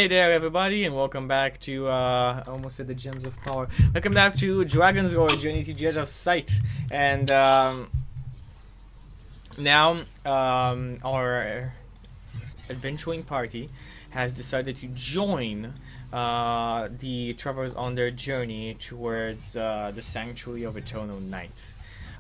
Hey there, everybody, and welcome back to, I almost said the Gems of Power. Welcome back to Dragon's Lore, Journey to the Edge of Sight. And, now, our adventuring party has decided to join, the travelers on their journey towards, the Sanctuary of Eternal Night.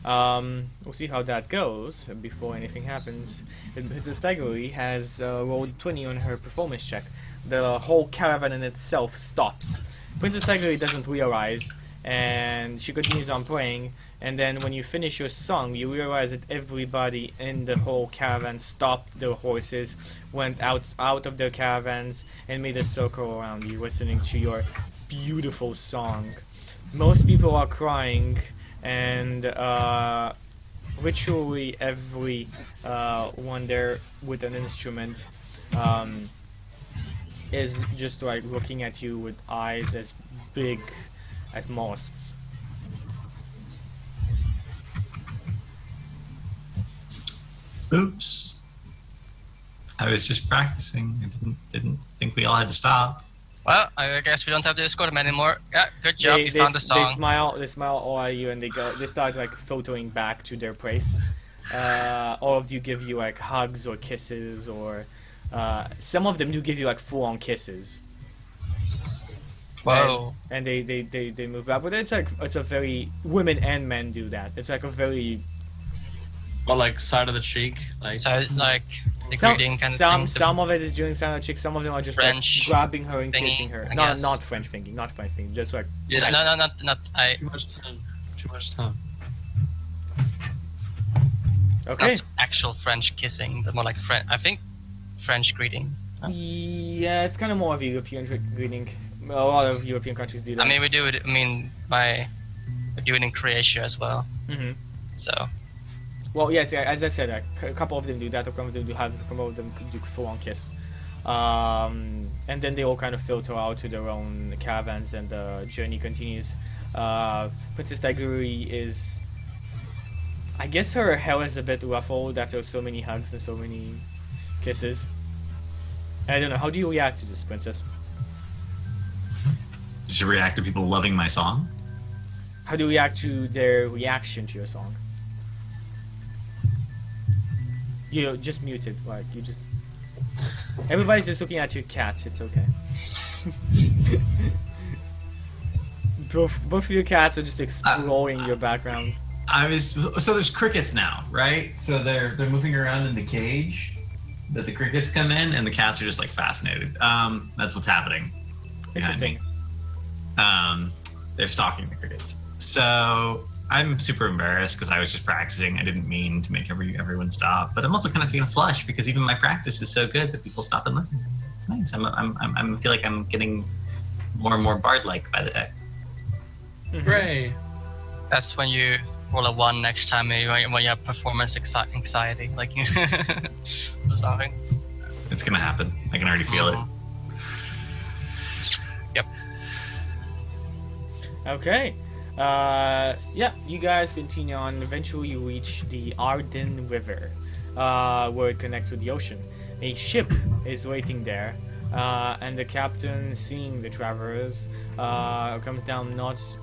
We'll see how that goes before anything happens. Princess Tigery has rolled 20 on her performance check. The whole caravan in itself stops. Princess Tigery doesn't realize, and she continues on playing. And then when you finish your song, you realize that everybody in the whole caravan stopped their horses, went out of their caravans, and made a circle around you, listening to your beautiful song. Most people are crying, and literally every one there with an instrument is just like looking at you with eyes as big as mollusks. Oops. I was just practicing. I didn't think we all had to stop. Well, I guess we don't have to escort them anymore. Yeah, good job. You found the song. They smile all at you, and they start like filtering back to their place. All of you give you like hugs or kisses, or some of them do give you like full-on kisses. Whoa. And they move back, but it's a very, women and men do that. It's like a very, Well, like side of the cheek, like So, like, the greeting kind of thing. some of it is doing sound chick. Some of them are just French like grabbing her and thingy, kissing her. I Not guess. French thinking, just like yeah, No, not I. too much time. Too much time. okay. Not actual French kissing, but more like I think French greeting. Yeah, it's kind of more of a European greeting. A lot of European countries do that. I mean, we do it. We do it in Croatia as well. hmm So, Well, yes, as I said, a couple of them do that. A couple of them do have. A couple of them do full-on kiss. And then they all kind of filter out to their own caravans, and the journey continues. Princess Tigery is, I guess, her hair is a bit ruffled after so many hugs and so many kisses. I don't know. How do you react to this, Princess? To react to people loving my song. How do you react to their reaction to your song? You know, just muted, like you just. Everybody's just looking at your cats. It's okay. both of your cats are just exploring your background. So there's crickets now, right? So they're moving around in the cage. That the crickets come in, and the cats are just like fascinated. That's what's happening. behind me. Interesting. They're stalking the crickets. So I'm super embarrassed because I was just practicing. I didn't mean to make everyone stop, but I'm also kind of feeling flush because even my practice is so good that people stop and listen. It's nice. I feel like I'm getting more and more bard-like by the day. Hooray! that's when you roll a 1 next time when you have performance anxiety, like you or something. It's gonna happen. I can already feel it. Yep. Okay. Yeah, you guys continue on. Eventually, you reach the Arden River, where it connects with the ocean. A ship is waiting there, and the captain, seeing the travelers, comes down, nods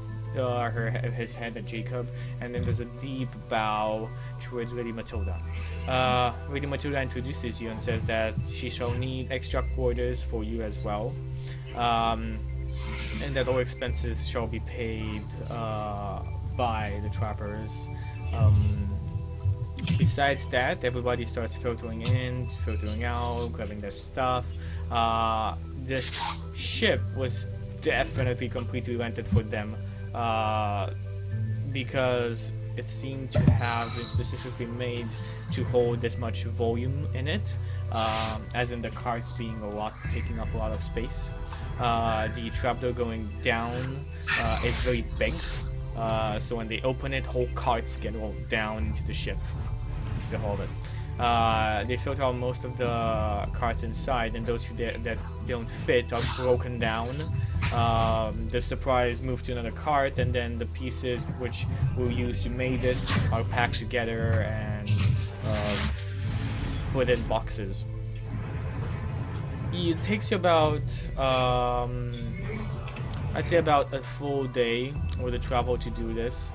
his head at Jacob, and then there's a deep bow towards Lady Matilda. Lady Matilda introduces you and says that she shall need extra quarters for you as well. And that all expenses shall be paid by the trappers. Besides that, everybody starts filtering in, filtering out, grabbing their stuff. This ship was definitely completely rented for them because it seemed to have been specifically made to hold this much volume in it, as in the carts being taking up a lot of space. The trapdoor going down is very big, so when they open it, whole carts get rolled down into the ship, into the hull of it. They filter out most of the carts inside, and those that don't fit are broken down. The surprise moved to another cart, and then the pieces which were used to make this are packed together and put in boxes. It takes you about, I'd say about a full day with the travel to do this.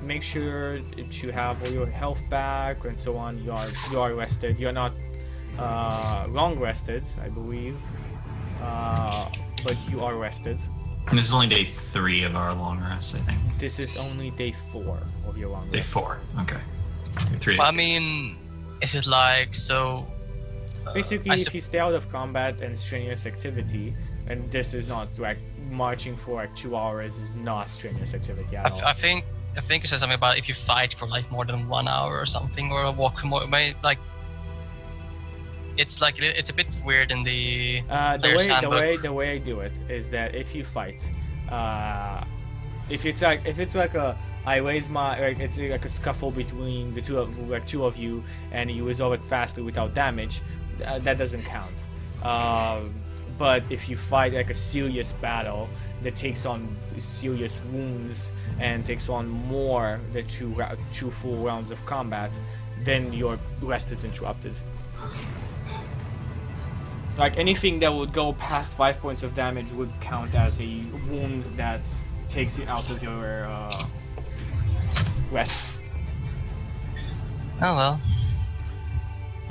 Make sure to have all your health back and so on. You are rested. You're not long rested, I believe, but you are rested. And this is only day 3 of our long rest, I think. This is only day 4 of your long Day rest. 4. Okay. 3 Well, I days. mean, is it like so? Basically, I if sup- you stay out of combat and strenuous activity, and this is not like marching for like 2 hours is not strenuous activity at all. I think it says something about if you fight for like more than 1 hour or something, or walk more. Like it's like it's a bit weird in the player's handbook. The way I do it is that if you fight, if it's like a I raise my like it's like a scuffle between the two of you and you resolve it faster without damage, that doesn't count. But if you fight like a serious battle that takes on serious wounds and takes on more than two full rounds of combat, then your rest is interrupted. Like anything that would go past 5 points of damage would count as a wound that takes you out of your rest. Oh well.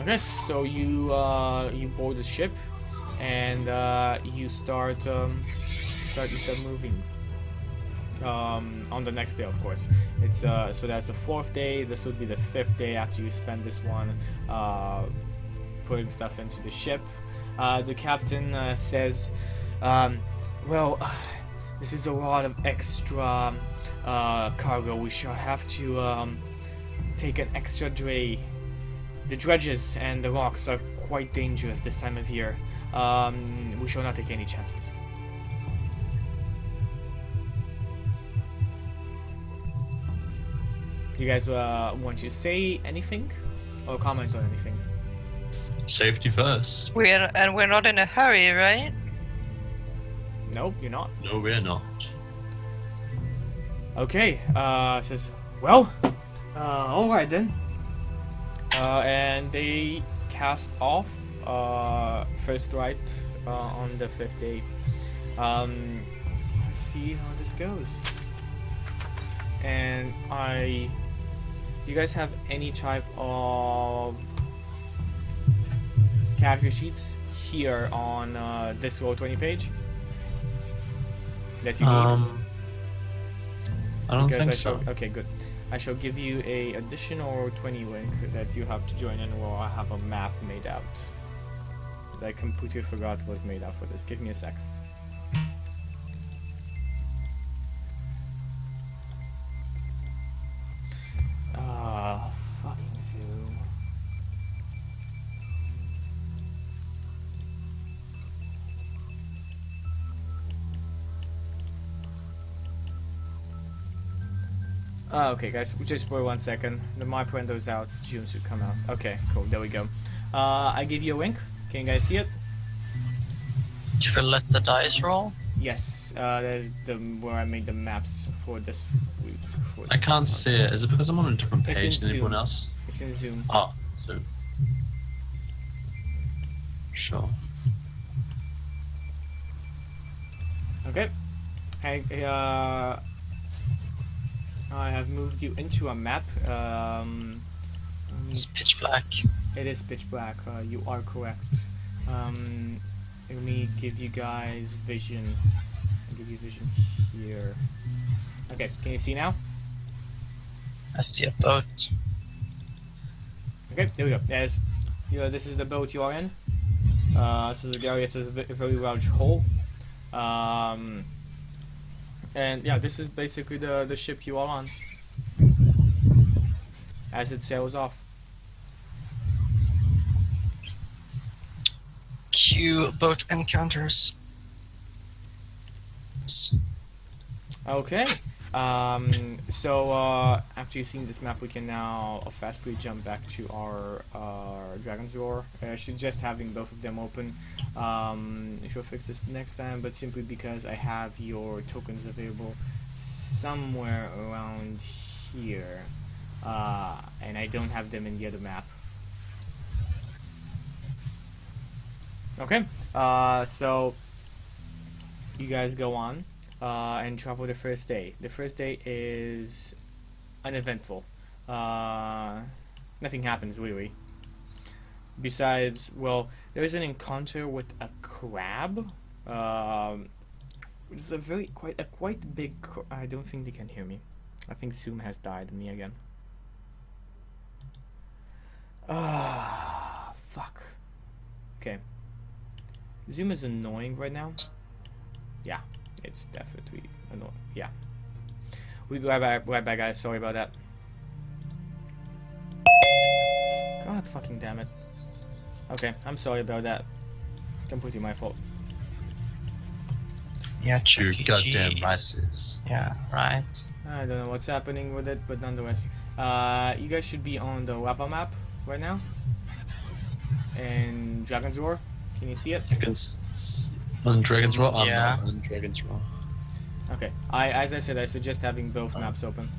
Okay, so you board the ship and you start moving. On the next day, of course. It's so that's the 4th day. This would be the 5th day after you spend this one putting stuff into the ship. The captain says, well, this is a lot of extra cargo. We shall have to take an extra dray. The dredges and the rocks are quite dangerous this time of year. We shall not take any chances. You guys want to say anything or comment on anything? Safety first. We're not in a hurry, right? Nope, you're not. No, we're not. Okay, says, well, alright then. And they cast off, first right, on the 5th day. Let's see how this goes. And do you guys have any type of character sheets here on this Roll20 page that you need? I don't Because think I so. shall, okay, good. I shall give you a additional 20 link that you have to join in, or I have a map made out that I completely forgot was made out for this. Give me a sec. Fucking Zoom. Okay, guys, just for 1 second. The map window's out. Zoom should come out. Okay, cool. There we go. I give you a link. Can you guys see it? Should I let the dice roll? Yes. There's where I made the maps for this week. I can't see it. Is it because I'm on a different It's page in than everyone Zoom. else? It's in Zoom. Oh, so. Sure. Okay. I have moved you into a map. It's pitch black. It is pitch black. You are correct. Let me give you guys vision. I'll give you vision here. Okay, can you see now? I see a boat. Okay, there we go. Yes, this is the boat you are in. This is a area. It's a very large hole. And yeah, this is basically the ship you are on as it sails off. Cue boat encounters. Okay. So after you've seen this map, we can now fastly jump back to our Dragon's Roar. Just having both of them open. I shall fix this next time, but simply because I have your tokens available somewhere around here, and I don't have them in the other map. Okay. So you guys go on and travel the first day. The first day is uneventful. Nothing happens really. Besides, well, there's an encounter with a crab. It's a quite big. I don't think they can hear me. I think Zoom has died on me again. Ah, fuck. Okay. Zoom is annoying right now. Yeah, it's definitely annoying. Yeah. We go right back, guys. Sorry about that. God fucking damn it. Okay, I'm sorry about that. Completely my fault. Yeah, You Chuck E. goddamn Cheese. right it is. Yeah, right. I don't know what's happening with it, but nonetheless, you guys should be on the lava map right now. And Dragon's Roar. Can you see it? You can on Dragon's Roar. I'm Yeah. not on Dragon's Roar. Okay. As I said, I suggest having both maps open.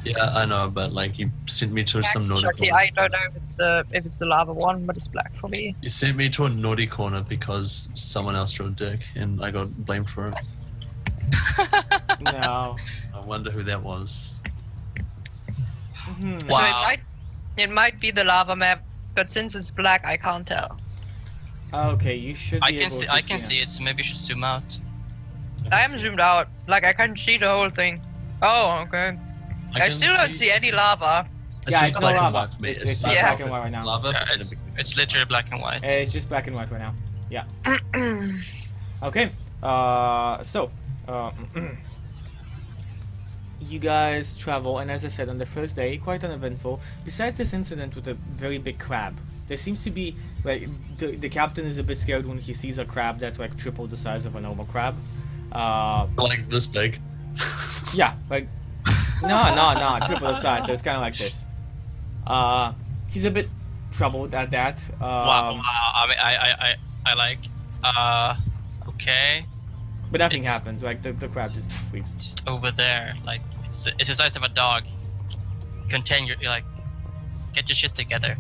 Yeah, I know, but like you sent me to some naughty Actually, corner. I don't know if it's the lava one, but it's black for me. You sent me to a naughty corner because someone else drew a dick, and I got blamed for it. No. I wonder who that was. Hmm. So Wow. it might be the lava map, but since it's black, I can't tell. Okay, you should be I able can see. to I can see it. So maybe you should zoom out. I am zoomed out, like I can see the whole thing. Oh, okay. I can still don't see any lava. Yeah, just it's no black and lava. white for me. It's just Yeah. black and white right now. Lava. Yeah, it's literally black and white. It's just black and white right now. Yeah. Okay. So, you guys travel, and as I said, on the first day, quite uneventful. Besides this incident with a very big crab, there seems to be like the captain is a bit scared when he sees a crab that's like triple the size of a normal crab. Like this big. Yeah, like no, triple the size. So it's kind of like this. He's a bit troubled at that. Wow. I mean, I like. Okay. But nothing It's- happens. Like the crab just freaks. It's over there. Like it's the size of a dog. Contain your like. Get your shit together.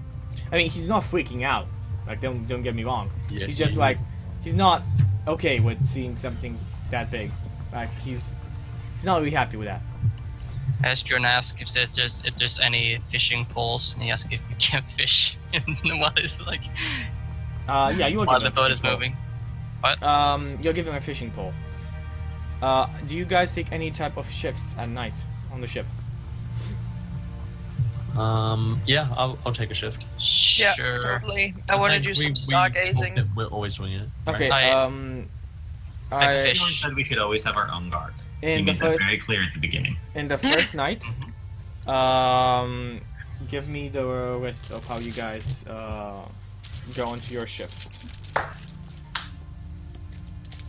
I mean, he's not freaking out. Like, don't get me wrong. Yeah, He's just like, he's not okay with seeing something that big. Like, he's not really happy with that. Asbjorn asks if there's any fishing poles, and he asks if you can fish. And what is like Yeah, you will while give the him a boat is fishing pole. moving. You'll give him a fishing pole. Do you guys take any type of shifts at night on the ship? Yeah, I'll take a shift. Yeah, Sure. totally. I want to think do we some talked stargazing. that we're always doing it. right? Okay. I fish. Someone said we should always have our own guard. We in the made that first very clear at the beginning. night, give me the list of how you guys go into your shifts.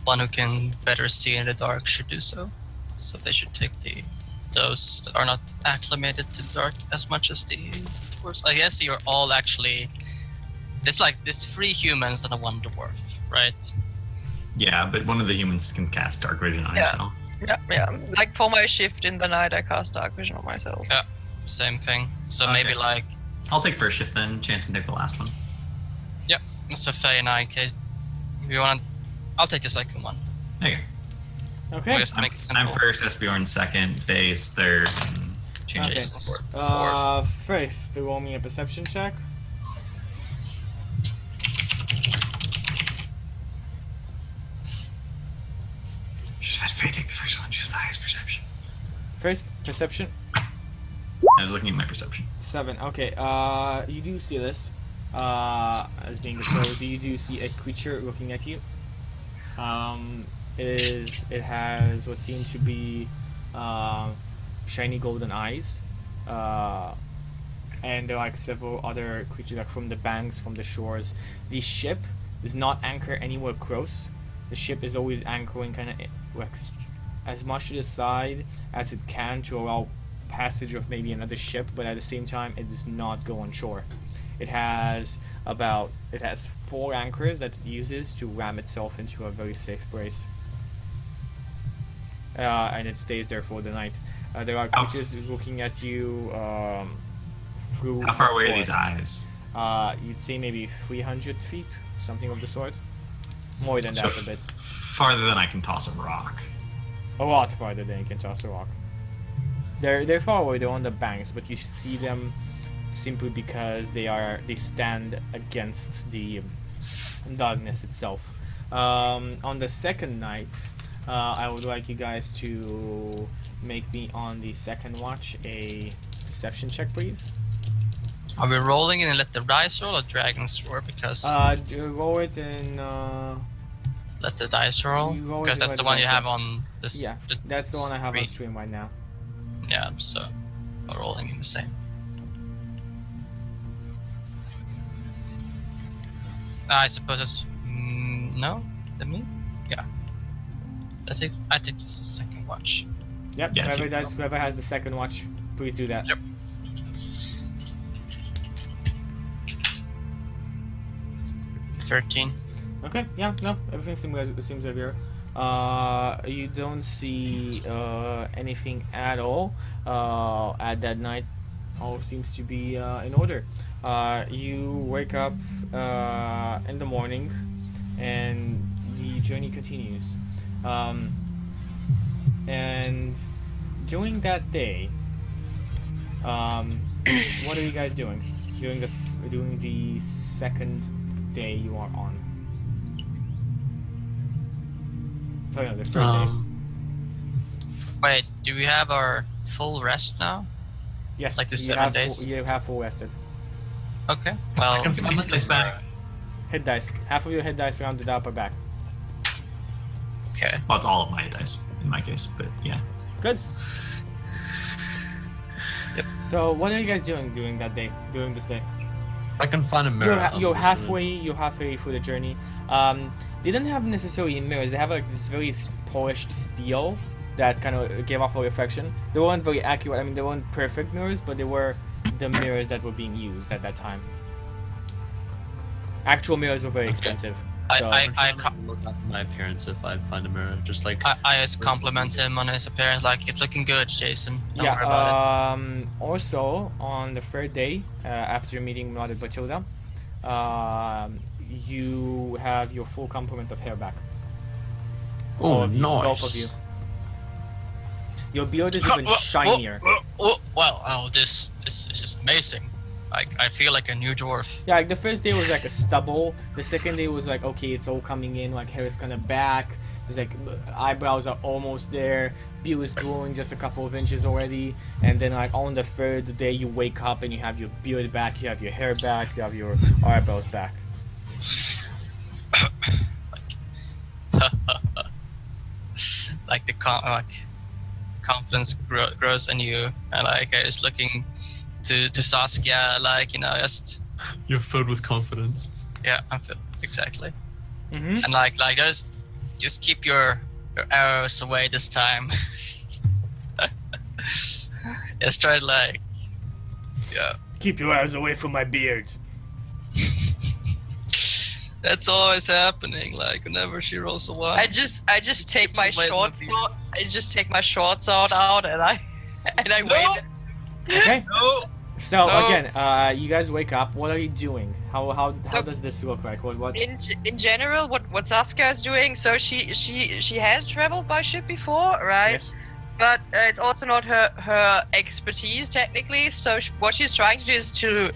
One who can better see in the dark should do so. So they should take those that are not acclimated to the dark as much as the dwarves. I guess you're all actually. There's 3 humans and a 1 dwarf, right? Yeah, but one of the humans can cast dark vision on Yeah. himself. Yeah. Like for my shift in the night, I cast dark vision on myself. Same thing. So Okay. maybe like I'll take first shift then. Chance can take the last one. so Faye and I, in case you want, I'll take the second one. Okay. Okay. We'll just make it simple. I'm first, Esbjorn second, Faye's third, and change Okay. it to fourth. First, roll me a perception check. Just had Faye take the first one. She has the highest perception. First, perception. I was looking at my perception. 7. Okay. You do see this. As being disclosed, you do see a creature looking at you. It has what seems to be shiny golden eyes. And there are like several other creatures like from the banks, from the shores. The ship does not anchor anywhere close. The ship is always anchoring kind of like as much to the side as it can to allow passage of maybe another ship, but at the same time it does not go on shore. It has 4 anchors that it uses to ram itself into a very safe place. And it stays there for the night. There are creatures looking at you through How far the away are these forest. eyes? You'd say maybe 300 feet, something of the sort. More than So that a bit. farther than I can toss a rock. A lot farther than you can toss a rock. They're far away. They're on the banks, but you see them simply because they stand against the darkness itself. On the second night, I would like you guys to make me on the second watch a perception check, please. Are we rolling and let the dice roll or dragons roar? Because Roll it and let the dice roll. you roll it Because and that's let the the one you dice have roll. on this. Yeah, that's the one I have on screen. stream right now. Yeah, so we're rolling in the same. I suppose it's no. Let me. Yeah. I take the second watch. Yep. Yes, Whoever has the second watch, please do that. Yep. 13. Okay, yeah, no, everything seems regular. You don't see anything at all at that night. All seems to be in order. You wake up in the morning, and the journey continues. And during that day, what are you guys doing? During the second day you are on. Sorry, no, the third day. Wait, do we have our full rest now? Yes, like the you 7 have days? you have full rested. Okay. Well, I can find the dice back. Hit dice. Half of your hit dice rounded up or back. okay. Well, it's all of my dice in my case, but yeah. Good. Yep. So what are you guys doing during that day? During this day? I can find a mirror. You're halfway through the journey. They don't have necessarily mirrors. They have like this very polished steel that kind of gave off a reflection. They weren't very accurate. I mean, they weren't perfect mirrors, but they were the mirrors that were being used at that time. Actual mirrors were very expensive. So I look at my appearance if I find a mirror. Just like I just compliment him on his appearance. Like, it's looking good, Jason. Don't worry yeah. about it. Also, on the third day, after meeting Mother Batilda, you have your full complement of hair back. All oh, of you, nice. both of you. Your beard is even shinier. This is amazing. I feel like a new dwarf. Yeah, like the first day was like a stubble. The second day was like, okay, it's all coming in, like hair is kind of back. It's like eyebrows are almost there. Beard is growing just a couple of inches already. And then like on the third day, you wake up and you have your beard back, you have your hair back, you have your eyebrows back. Like the confidence grows in you, and like I was looking to Saskia, like, you know, just You're filled with confidence. yeah, I feel exactly, Mm-hmm. and like just keep your arrows away this time. Just try to like, yeah. Keep your eyes away from my beard. That's always happening. Like whenever she rolls a one. I just take my Keeps away short my sword. I just take my short sword out and I wait. Okay. No. So No. again, you guys wake up. What are you doing? How does this look like? What? In general, what Saskia is doing, so she has traveled by ship before, right? Yes. But it's also not her expertise technically. So what she's trying to do is to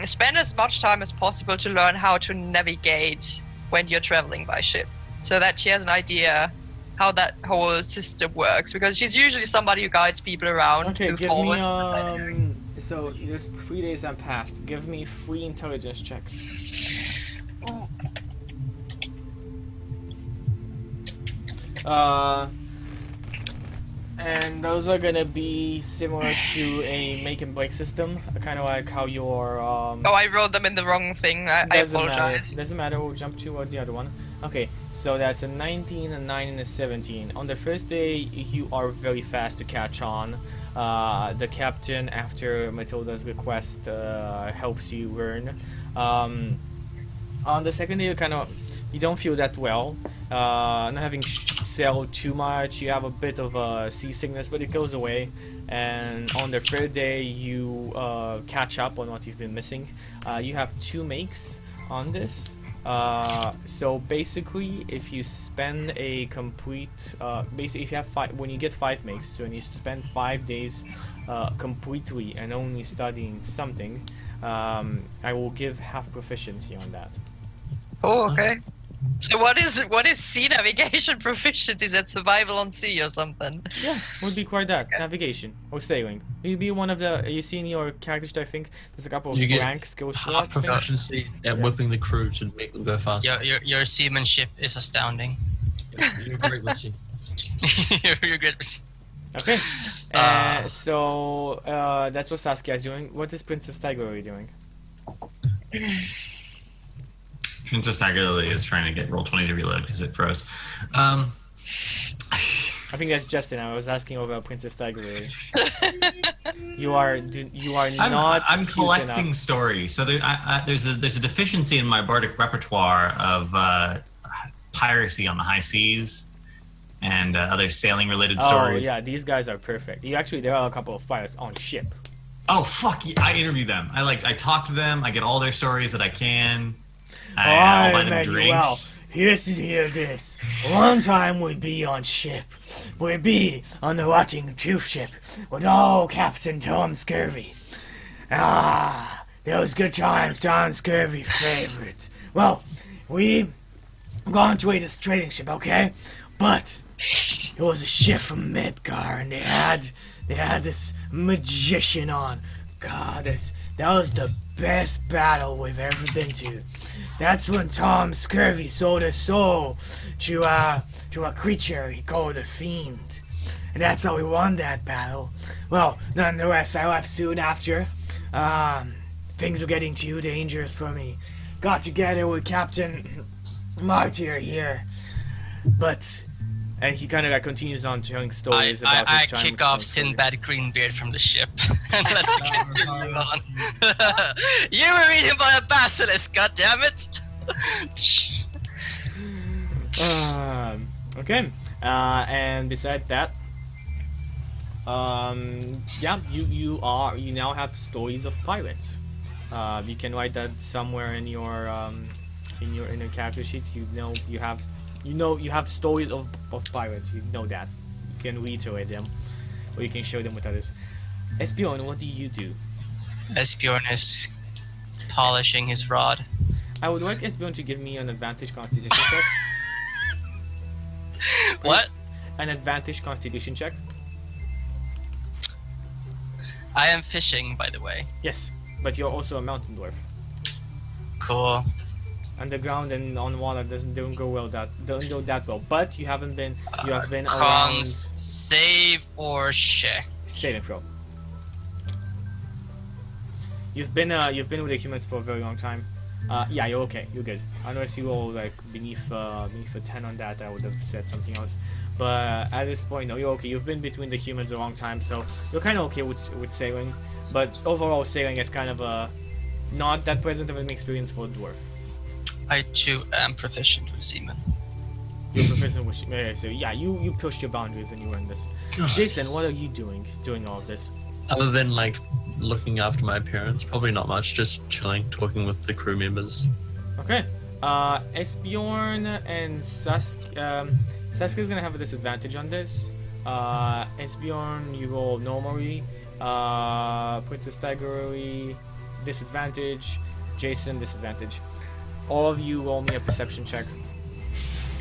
spend as much time as possible to learn how to navigate when you're traveling by ship, so that she has an idea how that whole system works. Because she's usually somebody who guides people around. Okay, who give follows me so there's 3 days have passed. Give me 3 intelligence checks. And those are gonna be similar to a make and break system, kind of like how your Oh, I wrote them in the wrong thing. I apologize. Doesn't matter. We'll jump towards the other one. Okay, so that's a 19, a 9, and a 17. On the first day, you are very fast to catch on. The captain, after Matilda's request, helps you learn. On the second day, you don't feel that well. Not having sailed too much, you have a bit of seasickness, but it goes away. And on the third day, you catch up on what you've been missing. You have 2 makes on this. So basically, if you spend a complete, basically if you have when you get 5 makes, so when you spend 5 days completely and only studying something, I will give half proficiency on that. Oh, okay. So what is sea navigation proficiency? Is that survival on sea or something? Yeah, would be quite that. Navigation or sailing. You'd be one of the. You see in your character sheet, I think there's a couple of You get rank skill Half slots. maybe? proficiency at whipping the crew to make them go faster. Your seamanship is astounding. You're great with sea. You're good. with sea- Okay. So that's what Saskia is doing. What is Princess Tiger doing? Princess Tiger Lily is trying to get roll 20 to reload because it froze. I think that's Justin. I was asking about Princess Tiger. You are not. I'm cute collecting enough. stories. So there's a deficiency in my bardic repertoire of piracy on the high seas and other sailing related Oh stories. yeah, these guys are perfect. There are a couple of pirates on ship. Oh fuck! I interview them. I talk to them. I get all their stories that I can. I'll buy Alright, them Manuel, drinks. here's to hear this. One time we'd be on ship. We'd be on the rotting troop ship with old Captain Tom Scurvy. Ah, those good times, Tom Scurvy favorite. Well, we gone to this trading ship, okay? But it was a ship from Midgar, and they had this magician on. God, that was the best battle we've ever been to. That's when Tom Scurvy sold his soul to a creature he called a fiend. And that's how we won that battle. Well, nonetheless, I left soon after. Things were getting too dangerous for me. Got together with Captain Martyr here. And he kind of continues on telling stories about I his time kick with off Tom Scurvy. Sinbad Greenbeard from the ship. And let's continue on. You were eaten by a basilisk, goddammit! Okay. And besides that, yeah, you now have stories of pirates. You can write that somewhere in your character sheet. You have stories of pirates. You know that. You can reiterate them, or you can show them with others. Esbjorn, what do you do? Esbjorn is polishing his rod. I would like Esbjorn to give me an advantage constitution check. What? An advantage constitution check. I am fishing, by the way. Yes, but you're also a mountain dwarf. Cool. Underground and on water don't go that well. But you have been around Cons, save or check. saving throw. You've been with the humans for a very long time. Yeah, you're okay. You're good. Unless you roll like beneath a 10 on that, I would have said something else. But at this point, no, you're okay. You've been between the humans a long time, so you're kind of okay with sailing. But overall, sailing is kind of a not that pleasant of an experience for a dwarf. I too am proficient with seamen. You're proficient with so yeah, you pushed your boundaries and you learned this. Jason, what are you doing all of this? Other than like looking after my appearance, probably not much. Just chilling, talking with the crew members. Okay. Esbjorn and Saskia's gonna have a disadvantage on this. Esbjorn, you roll normally. Princess Tiger, disadvantage. Jason, disadvantage. All of you roll me a perception check.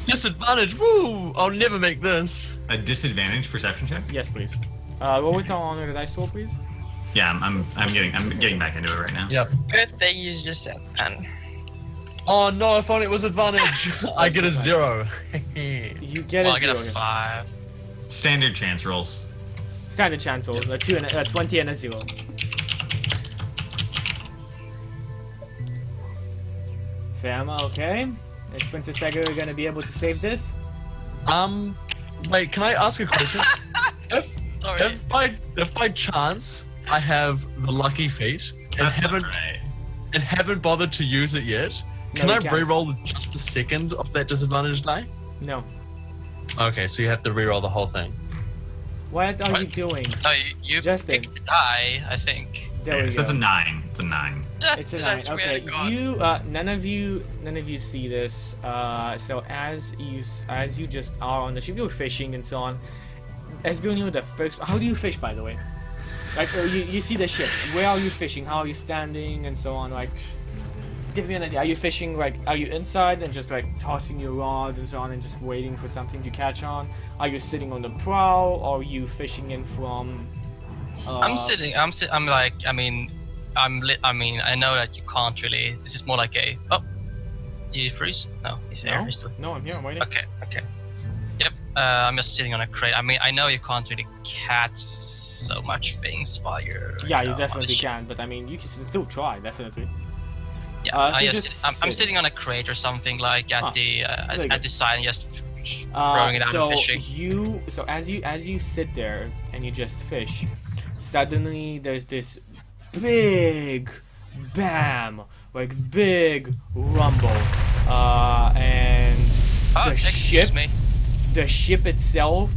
Disadvantage! Woo! I'll never make this. A disadvantage perception check? Yes, please. Roll with the honor the dice roll, please. Yeah, I'm getting back into it right now. Yep. Good thing you just said, man. Oh no! If only it was advantage. I get a 0. You get Well, a I get 0. a 5. Standard chance rolls. Standard chance rolls. A 20 and a 0. Fam, okay. Is Princess Tiger gonna be able to save this? Wait. Can I ask a question? Sorry. if by chance I have the lucky feat and That's not haven't right. bothered to use it yet, No, can you I can't. re-roll just the second of that disadvantage die? No. Okay, so you have to re-roll the whole thing. What are you What? doing? No, you Justin. picked the die, I think. There Yeah, we so go. it's a 9. It's a 9. It's a I 9. swear Okay, to God. you none of you see this. So as you just are on the ship, you're fishing and so on. Esbjorn, the first. How do you fish, by the way? Like you see the ship. Where are you fishing? How are you standing and so on? Like, give me an idea. Are you fishing like? Are you inside and just like tossing your rod and so on and just waiting for something to catch on? Are you sitting on the prow or are you fishing in from? I'm sitting. I'm like. I mean, I mean, I know that you can't really. This is more like a. Oh, did you freeze? No, he's there. No, He's still. no, I'm here. I'm waiting. Okay. Okay. Yep. I'm just sitting on a crate. I mean, I know you can't really catch so much things while you're. Yeah, you on the definitely ship. can, but I mean, you can still try, definitely. Yeah. So I just I'm sit. sitting on a crate or something like at very at good. the side and just throwing it out so and fishing. so as you sit there and you just fish, suddenly there's this big bam, like big rumble, and Oh, the excuse ship, me. the ship itself,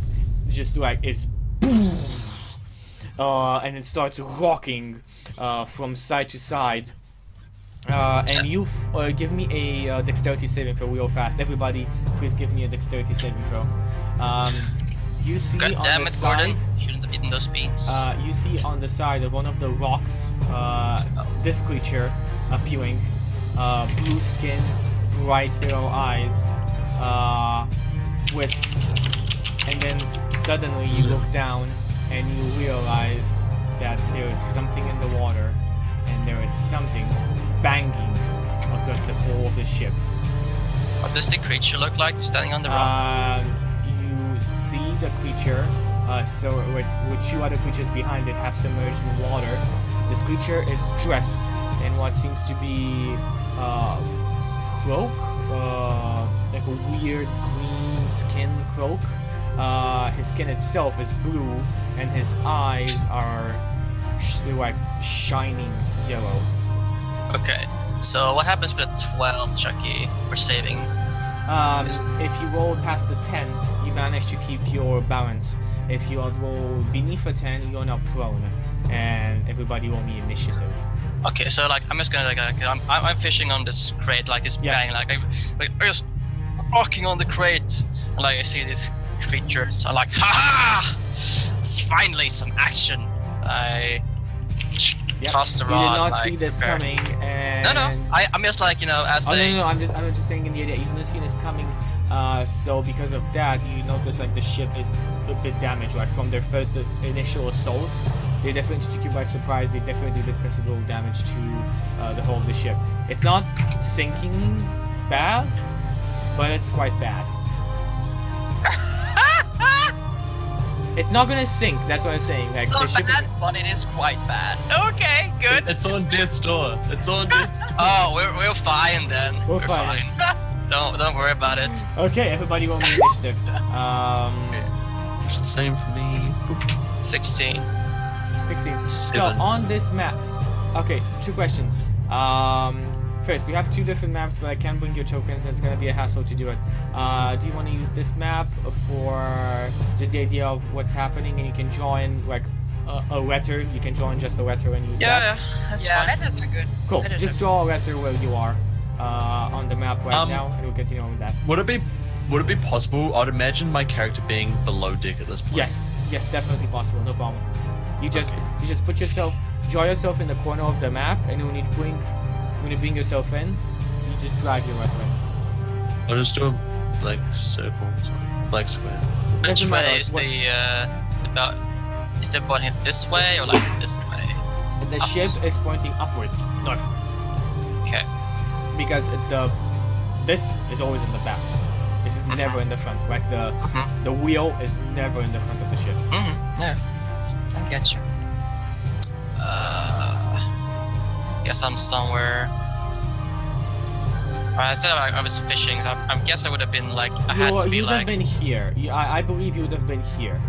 just like is boom, and it starts rocking from side to side. And you give me a dexterity saving throw real fast. Everybody, please give me a dexterity saving throw. You see God on damn the it, side, Gordon! Shouldn't have eaten those beans. you see on the side of one of the rocks, this creature appearing, blue skin, bright little eyes, and then suddenly you look down and you realize that there is something in the water, and there is something banging across the hull of the ship. What does the creature look like standing on the rock? You see the creature, so with two other creatures behind it have submerged in water. This creature is dressed in what seems to be cloak, like a weird green skin cloak. His skin itself is blue, and his eyes are like shining yellow. Okay. So what happens with a 12, Chucky, for saving? If you roll past the 10, you manage to keep your balance. If you roll beneath a 10, you're now prone, and everybody roll me initiative. Okay, so like I'm just gonna like I'm fishing on this crate like this Yeah. bang like I'm just walking on the crate and like I see these creatures. I'm like, ha ha! It's finally some action. I Yep. toss the You rod. did not like, see this prepare. coming, and No, I'm just like as Oh, a no, I'm just saying in the idea you didn't see this coming. So because of that, you notice like the ship is a bit damaged. Like from their first initial assault, they definitely took you by surprise. They definitely did considerable damage to the hull of the ship. It's not sinking bad, but it's quite bad. It's not gonna sink. That's what I'm saying. Like the Not ship. bad, but it is quite bad. Okay, good. It's on death's door. It's on death's door. Oh, we're fine then. We're fine. Don't worry about it. Okay, everybody roll me initiative. It's the same for me. 16. 16. So 7. on this map, okay, 2 questions. First, we have 2 different maps, but I can't bring your tokens, and it's gonna be a hassle to do it. Do you want to use this map for just the idea of what's happening, and you can join like a letter? You can join just a letter and use that. Yeah, that's Yeah, fine. letters are good. Cool. Letters Just are draw a letter where you are on the map right Um, now, and we'll continue on with that. Would it be possible? I'd imagine my character being below deck at this point. Yes, definitely possible. No problem. You just put yourself, draw yourself in the corner of the map, and when you bring yourself in, you just drag your letter in. I'll just do a black circle, black square. Which Doesn't matter, way is what- is the boat hit this way or like this way? The ship is pointing upwards, north, Okay. because this is always in the back. This is never in the front. Like the wheel is never in the front of the ship. Yeah. I get you. Guess I'm somewhere. I said I was fishing. So I guess I would have been like I had to be You would have like been here. I believe you would have been here.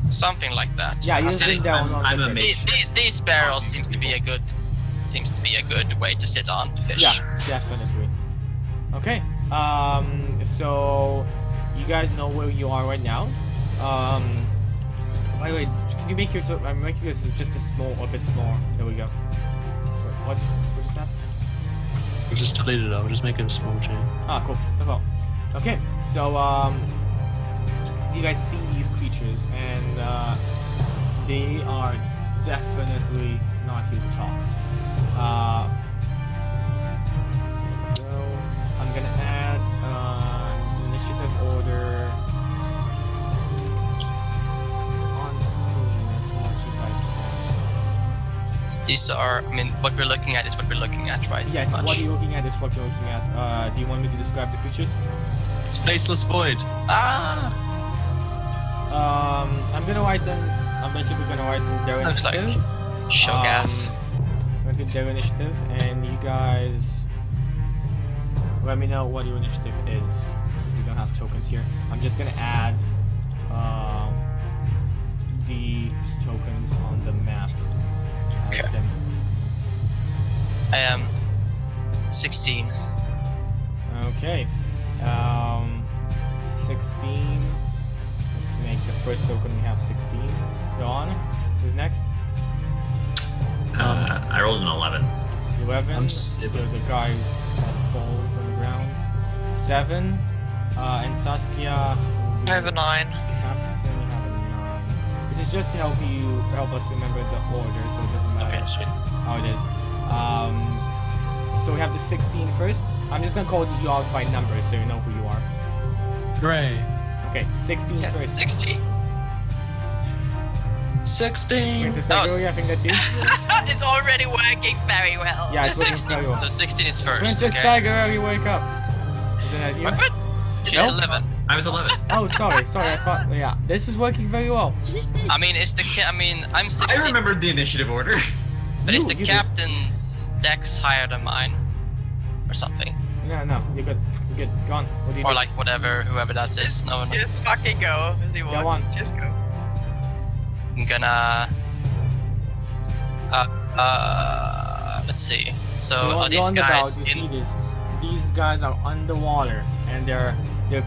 something like that. Yeah, you I'm would have sitting- been down on I'm the a bridge. mage. These barrels seems to be a good way to sit on to fish. Yeah, definitely. Okay. So you guys know where you are right now. By the way, can you make yours just a bit small? There we go. We'll just just happened? We'll just delete it out. We'll just make it a small change. Ah, cool. No problem. Okay, so you guys see these creatures, and they are definitely not here to talk. So I'm gonna add initiative order on screen as much as I can. These are, I mean, what we're looking at is what we're looking at, right? Yes, Much. what you're looking at is what you're looking at. Do you want me to describe the creatures? It's faceless void. Ah! I'm gonna write them. I'm basically gonna write them their Looks like initiative. Shogath. I'm gonna do their initiative, and you guys let me know what your initiative is. Because we don't have tokens here. I'm just gonna add the tokens on the map. As Okay. them. I am 16. Okay. 16. Let's make the first token we have 16. Go on. Who's next? I rolled an 11. 11. I'm the 7. guy that falls on the ground. 7. And Saskia. I have a 9. Captain, you have a 9. This is just to help us remember the order, so it doesn't matter Okay, sweet. how it is. So we have the 16 first. I'm just gonna call you out by numbers so you know who you are. Hooray. Okay, 16 Yeah, first. 60. 16. Princess That Gregory, I think that's you. It's already working very well. Yeah, it's working 16. very well. So 16 is first. Princess okay? Tiger, you wake up. Isn't that you? What? She's Nope. 11. I was 11. Oh, sorry, I thought, yeah, this is working very well. I mean, I'm 16. I remembered the initiative order. But is You- the you did. captain's dex higher than mine? Or something? No, you're good. You're good. Go on. What do you Or do? like whoever that is. No, no. Just fucking go, as you want. on. Just go. I'm gonna. Let's see. So You're are on these the guys boat, you see in? this. These guys are underwater, and their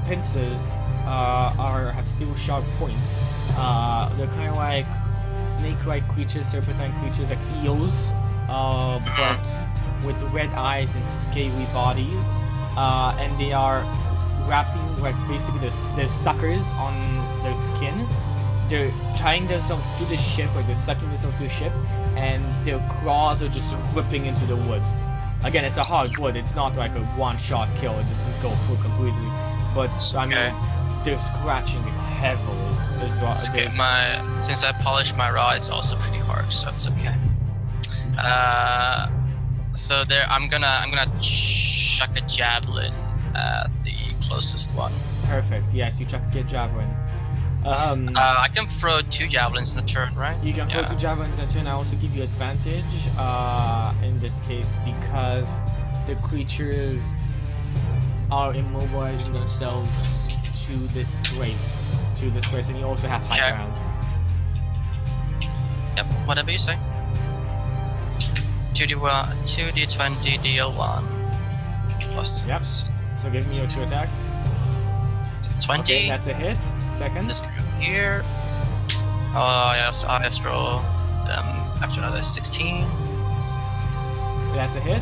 pincers have still sharp points. They're kind of like snake-like creatures, serpentine creatures, like eels, but with red eyes and scaly bodies. And they are wrapping like basically there's suckers on their skin. They're tying themselves to the ship, or they're sucking themselves to the ship, and their claws are just ripping into the wood. Again, it's a hard wood. It's not like a one-shot kill. It doesn't go through completely. But I mean, Okay. they're scratching it heavily. It's okay. Since I polished my rod, it's also pretty hard, so it's okay. So there, I'm gonna chuck a javelin at the closest one. Perfect. Yes, you chuck a javelin. I can throw 2 javelins in a turn, right? You can throw Yeah. 2 javelins at you, and I also give you advantage in this case because the creatures are immobilizing themselves to this place, and you also have high Okay. ground. Yep, whatever you say. 2d20 deal 1 plus Yep. 6. So give me your 2 attacks. 20. Okay, that's a hit. Second. This group here. Oh yes, I just roll them after another 16. That's a hit.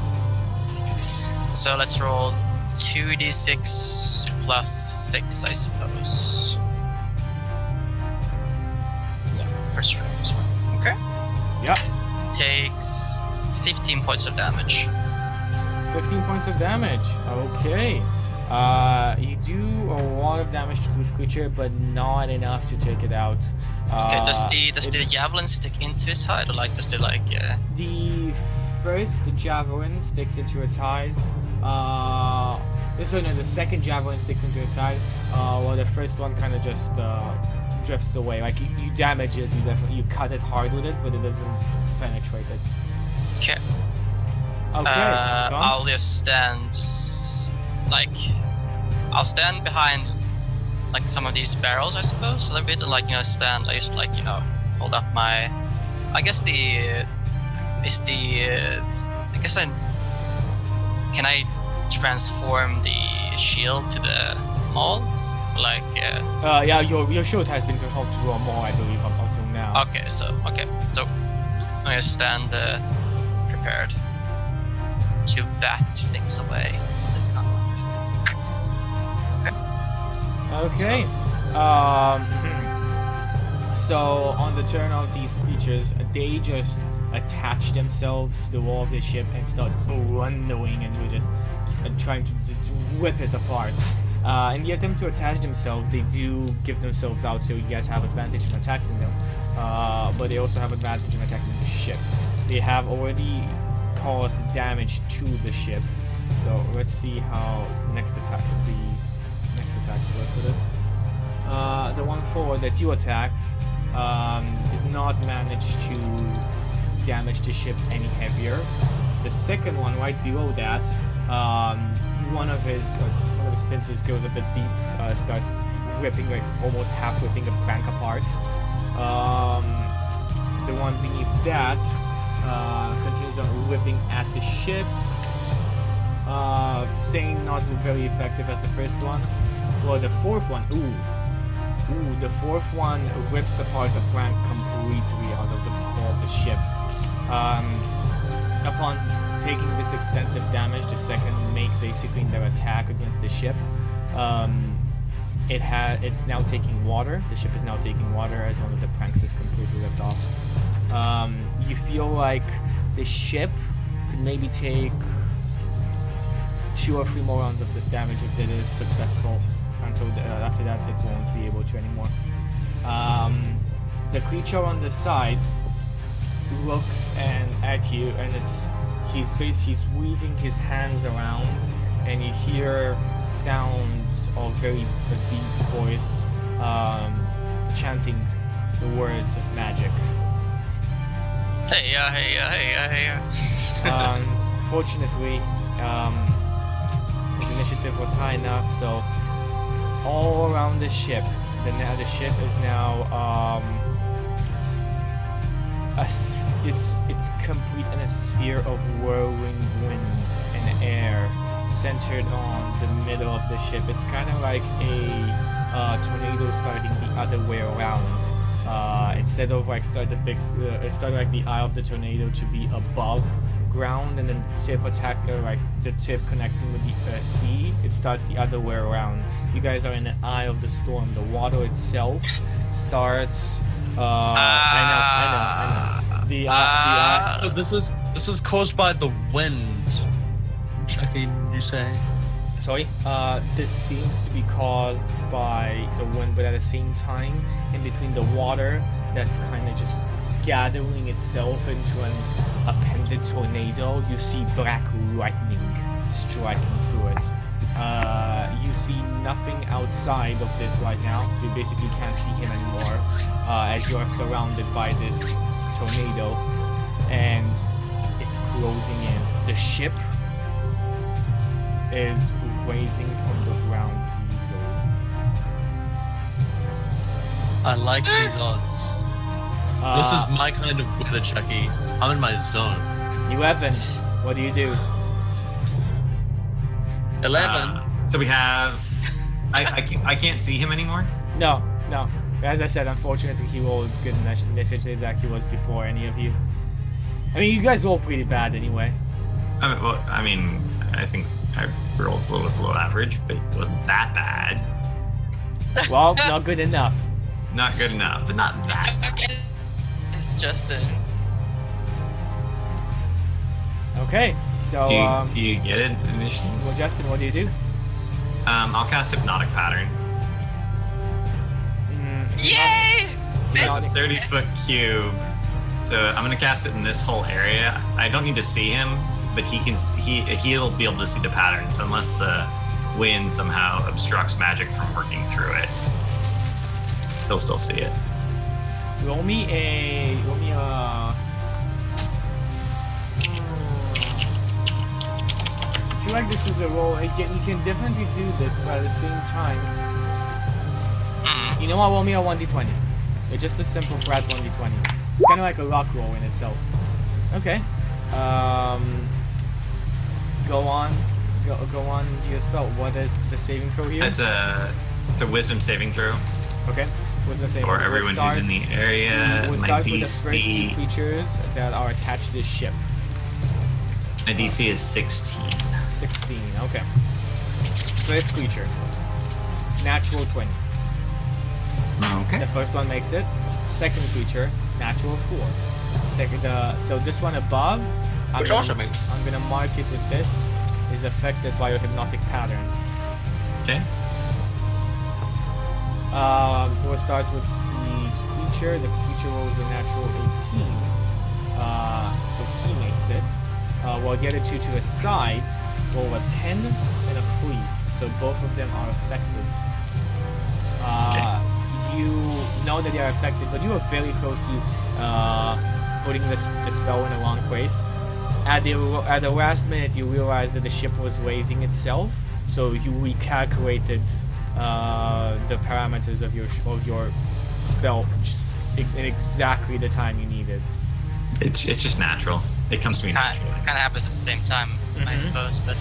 So let's roll 2d6 plus 6, I suppose. Yeah, first roll as well. Okay. Yep. Takes 15 points of damage. 15 points of damage. Okay. You do a lot of damage to this creature, but not enough to take it out. Okay, does the it- javelin stick into his hide, or like does the like? The first javelin sticks into its hide. Sorry, no, the second javelin sticks into its hide. While the first one kind of just drifts away. Like you damage it, you cut it hard with it, but it doesn't penetrate it. Okay. Okay. go on. I'll just stand, I'll stand behind like some of these barrels, I suppose, a little bit, and like stand. I just hold up my. I guess can I transform the shield to the maul? Like. Yeah, your shield has been transformed to a maul, I believe, up until now. Okay, so I'm gonna stand prepared. to bat things away. Okay. So on the turn of these creatures, they just attach themselves to the wall of the ship and start blundering, and we're just trying to just rip it apart. In the attempt to attach themselves, they do give themselves out, so you guys have advantage in attacking them. But they also have advantage in attacking the ship. They have already caused damage to the ship. So let's see how next attacks work with it. The one forward that you attacked does not manage to damage the ship any heavier. The second one right below that, one of his pincers goes a bit deep, starts ripping, like almost half ripping a plank apart. The one beneath that continues on ripping at the ship. Saying not very effective as the first one. Well, the fourth one, the fourth one rips apart the plank completely out of the ship. Upon taking this extensive damage, the second make basically their attack against the ship. It's now taking water. The ship is now taking water as one of the planks is completely ripped off. You feel like the ship could maybe take 2 or 3 more rounds of this damage if it is successful. Until after that, it won't be able to anymore. The creature on the side looks at you, and he's weaving his hands around, and you hear sounds of very deep voice chanting the words of magic. Hey. Fortunately, his initiative was high enough, so all around the ship, the ship is now it's complete in a sphere of whirling wind and air centered on the middle of the ship. It's kind of like a tornado starting the other way around. Instead of like it started like the eye of the tornado to be above ground, and then the tip connecting with the sea, it starts the other way around. You guys are in the eye of the storm. The water itself starts. I know. The eye. Oh, this is caused by the wind. Chucky, did you say? Sorry. This seems to be caused by the wind, but at the same time, in between the water that's kind of just gathering itself into an appended tornado, you see black lightning striking through it. You see nothing outside of this right now. You basically can't see him anymore, as you are surrounded by this tornado, and it's closing in. The ship is raising from the ground easily. I like these odds. This is my kind of weather, Chucky. I'm in my zone. 11. What do you do? 11. So we have. I can't see him anymore. No. As I said, unfortunately, he rolled good initiative like he was before any of you. I mean, you guys rolled pretty bad anyway. I think I rolled a little bit below average, but it wasn't that bad. Well, not good enough. Not good enough, but not that bad. It's Justin. Okay, so Do you get it initially? well, Justin, what do you do? I'll cast Hypnotic Pattern. Yay! It's a 30-foot cube. So I'm gonna cast it in this whole area. I don't need to see him, but he'll be able to see the patterns unless the wind somehow obstructs magic from working through it. He'll still see it. Roll me a. I feel like this is a roll. You can definitely do this, but at the same time, you know what? Roll me a 1d20. It's just a simple flat 1d20. It's kind of like a rock roll in itself. Okay. Go on. Go on into your spell. What is the saving throw here? It's a wisdom saving throw Okay. What's the saving? for everyone who's in the area. We'll My start with the first two DC. creatures that are attached to the ship. My DC is 16. 16. Okay. First creature. Natural 20. Okay. The first one makes it. Second creature, natural 4. Second, so this one above, Which also makes. I'm gonna mark it with this. Is affected by your hypnotic pattern. Okay. We'll start with the creature. The creature rolls a natural 18. So he makes it. We'll get it to a side. Roll a 10 and a 3. So both of them are affected. You know that they are affected, but you are very close to putting the spell in the wrong place. At the last minute, you realized that the ship was raising itself, so you recalculated the parameters of your spell in exactly the time you needed. It's just natural. It comes to me Kind naturally. of happens at the same time, I suppose, but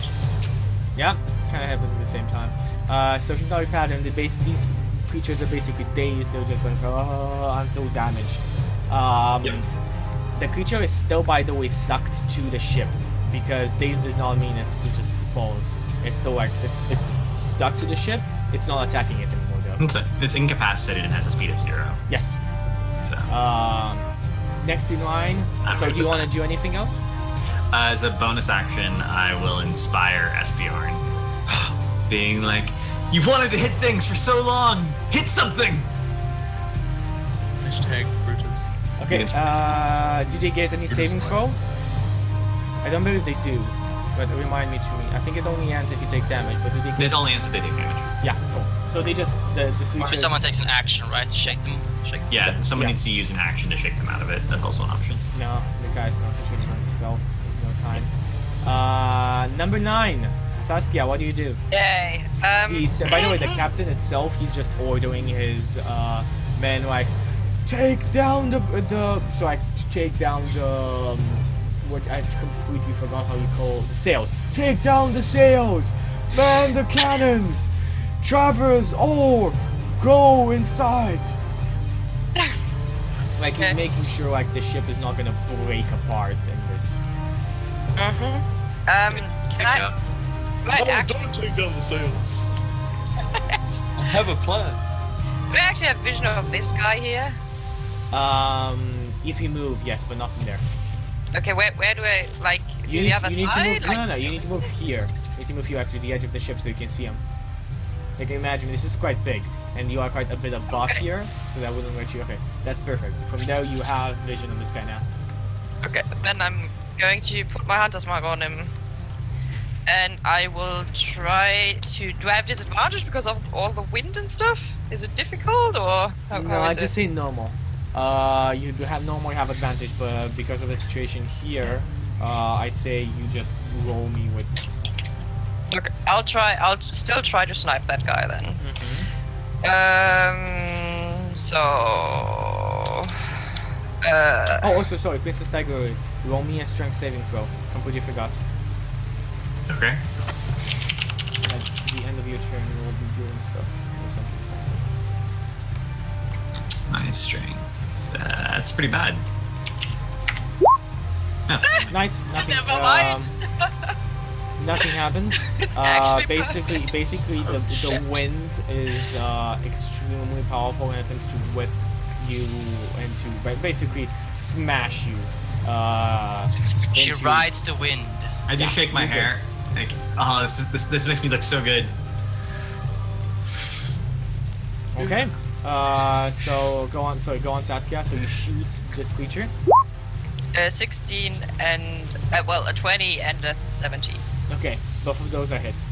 Yeah, kind of happens at the same time. So hypnotic pattern. These creatures are basically dazed. They're just like until damaged. The creature is still, by the way, sucked to the ship because dazed does not mean it just falls. It's still like it's stuck to the ship. It's not attacking it anymore though. It's incapacitated and has a speed of 0. Yes. So Next in line. I'm So ready do you for want to that. do anything else? as a bonus action, I will inspire Esbjorn, being like, "You've wanted to hit things for so long. Hit something." Hashtag Brutus. Okay. Do they get any saving throw? I don't believe they do, but remind me to me. I think it only ends if you take damage, but do they get... It only ends if they take damage. Yeah, cool. So they just, the Or creature... if someone takes an action, right? Shake them. Shake them. Yeah, someone Yeah. needs to use an action to shake them out of it. That's also an option. No, the guy's concentrating on the spell. There's no time. Number 9. Saskia, what do you do? Yay. He's, by the way, the captain itself, he's just ordering his men, like, take down the so I take down the what I completely forgot how you call the sails. Take down the sails, man the cannons, traverse all, go inside. Like he's Okay. making sure like the ship is not gonna break apart in this. Can I? Right, actually, don't take down the sails. I have a plan. do I actually have vision of this guy here? If you move, yes, but not from there. Okay, where do I like? Do you have a you need to side? move. No, you need to move here. You need to move here to the edge of the ship so you can see him. Like imagine this is quite big, and you are quite a bit above Okay. here, so that wouldn't let you. Okay, that's perfect. From there you have vision of this guy now. Okay, then I'm going to put my hunter's mark on him. And I will try to... Do I have disadvantage because of all the wind and stuff? Is it difficult or how No, is I just it? say normal. You do have normal, you have advantage, but because of the situation here, I'd say you just roll me with. Okay, I'll still try to snipe that guy then. So... Oh, also sorry, Princess Tiger, roll me a strength saving throw. Completely forgot. Okay. At the end of your turn, you will be doing stuff or something. My strength. That's pretty bad. Oh, Nice. Nothing. Never mind. Nothing happens. Actually Basically, the shit. wind is extremely powerful and attempts to whip you and to basically smash you. She into- rides the wind. I do Yeah, shake my you're good. hair. Like, oh, this makes me look so good. Okay. So go on. Sorry, go on, Saskia. So you shoot this creature. 16 and... well, a 20 and a 17. Okay, both of those are hits.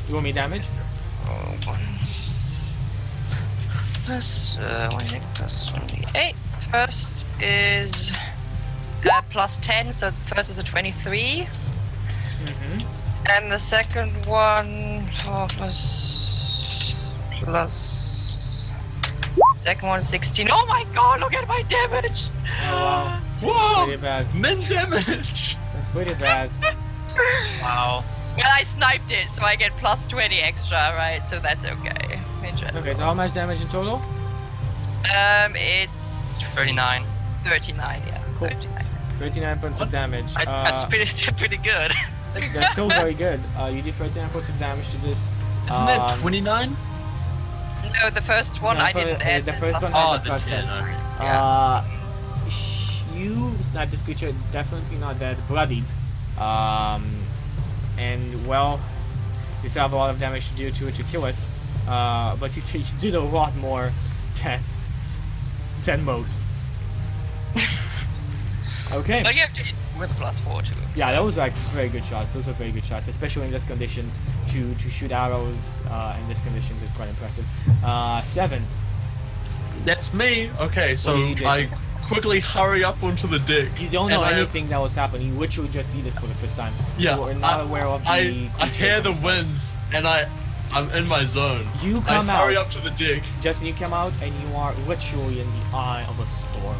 You want me damage? Oh, 1 plus 28. First is plus 10, so first is a 23. Mm-hmm. And the second one, second one 16. Oh my god, look at my damage! Oh wow. Whoa! Pretty bad. Men damage! That's pretty bad. Wow. Well, I sniped it, so I get plus 20 extra, right? So that's okay. In general. Okay, so how much damage in total? It's 39. 39, yeah. Cool. 39. 39 points of damage. That's pretty good. That's still very good. You do 39 points of damage to this. Isn't that 29? No, the first one No, I didn't add. the first one Oh, has a the plus 10. 10. Okay. Yeah. You snipe this creature, definitely not dead, bloodied. And well, you still have a lot of damage to do to it to kill it. But you did a lot more than most. Okay. Oh, yeah, with +4 too. Yeah, that was like very good shots. Those were very good shots, especially in this conditions. To shoot arrows in this conditions is quite impressive. 7. That's me. Okay, so What do you do, I Jason? quickly hurry up onto the deck. You don't know and anything that was happening. You literally just see this for the first time. Yeah, You are not aware of the. I creatures hear on the side. winds, and I'm in my zone. You come I hurry out. up to the deck. Justin, you come out and you are literally in the eye of a storm.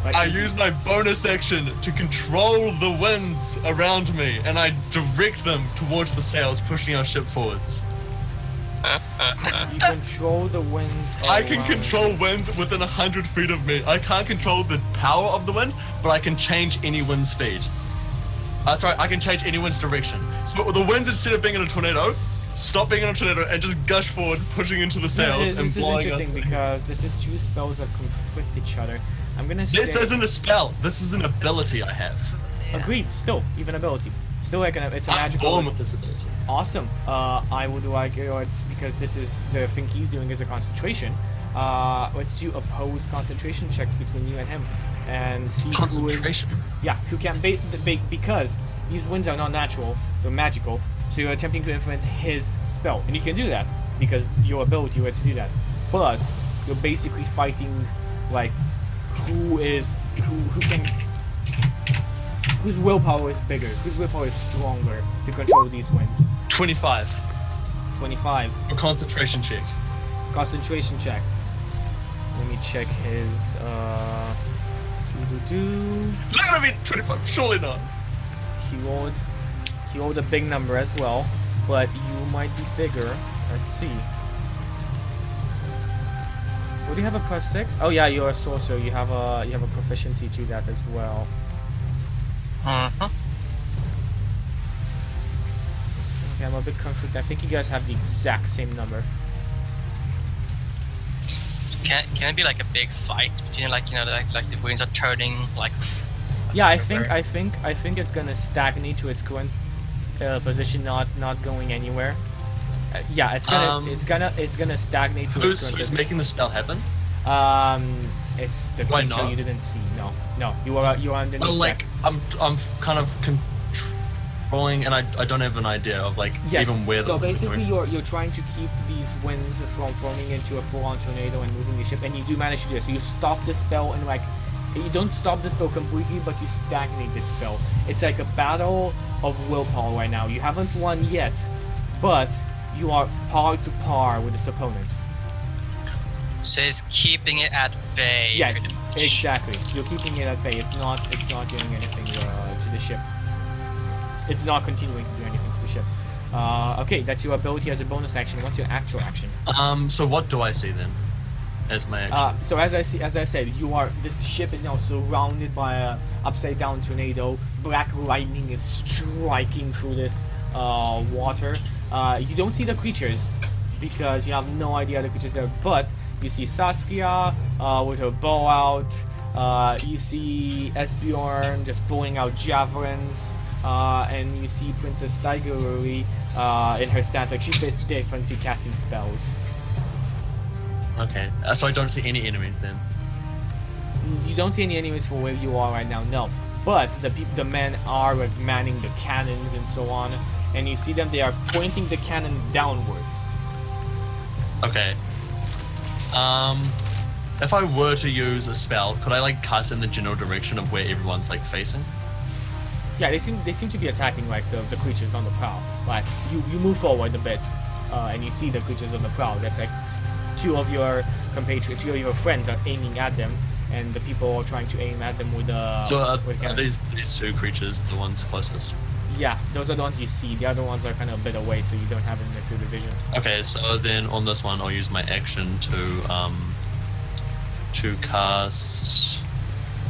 Like, I you- use my bonus action to control the winds around me, and I direct them towards the sails, pushing our ship forwards. You control the winds. I can around control you. winds within 100 feet of me. I can't control the power of the wind, but I can change any wind speed. Sorry, I can change any wind's direction. So the winds, instead of being in a tornado, stop being in a tornado and just gush forward, pushing into the No, sails and this is blowing us. interesting because this is two spells that conflict each other. I'm gonna say. This isn't a spell. This is an ability I have. Agreed. Still, even ability. Still, like it's a I'm magical. born with this ability. Awesome. I would like, it's because this is the thing he's doing is a concentration. Let's do opposed concentration checks between you and him, and see who is. Concentration. Yeah, who can because these winds are not natural; they're magical. So you're attempting to influence his spell, and you can do that because your ability lets you do that. But you're basically fighting like who can. Whose willpower is bigger? Whose willpower is stronger to control these winds? 25. 25. A concentration check. Concentration check. Let me check his. It's not gonna be 25. Surely not. He rolled a big number as well, but you might be bigger. Let's see. What do you have a +6? Oh yeah, you're a sorcerer. You have a proficiency to that as well. Uh-huh. Okay, I'm a bit confused. I think you guys have the exact same number. Can it be like a big fight between like the winds are turning like? Yeah, I think it's gonna stagnate to its current position, not going anywhere. Yeah, it's gonna stagnate to its Who's current position. making the spell happen? It's the Why creature not? you didn't see. No, you are underneath. Well, like I'm kind of controlling, and I don't have an idea of like yes. even where. So the wind's basically, coming you're trying to keep these winds from forming into a full-on tornado and moving the ship, and you do manage to do it. So you stop the spell and like. You don't stop the spell completely, but you stagnate the spell. It's like a battle of willpower right now. You haven't won yet, but you are par to par with this opponent. So it's keeping it at bay. Yes, pretty much. exactly. You're keeping it at bay. It's not doing anything to the ship. It's not continuing to do anything to the ship. Okay, that's your ability as a bonus action. What's your actual action? So what do I see then, as my action? So as I said, this ship is now surrounded by a upside down tornado. Black lightning is striking through this water. You don't see the creatures because you have no idea the creatures there, but you see Saskia with her bow out. You see Esbjorn just pulling out javelins, and you see Princess Tigerlily in her stance. Like she's definitely casting spells. Okay, so I don't see any enemies then. You don't see any enemies for where you are right now, no. But the men are like manning the cannons and so on, and you see them. They are pointing the cannon downwards. Okay. If I were to use a spell, could I like cast in the general direction of where everyone's like facing? Yeah, they seem to be attacking like the creatures on the prow. Like you move forward a bit, and you see the creatures on the prow. That's like two of your compatriots, two of your friends are aiming at them, and the people are trying to aim at them with So with are cannons. these two creatures the ones closest? Yeah, those are the ones you see. The other ones are kind of a bit away, so you don't have them through the vision. Okay, so then on this one, I'll use my action to cast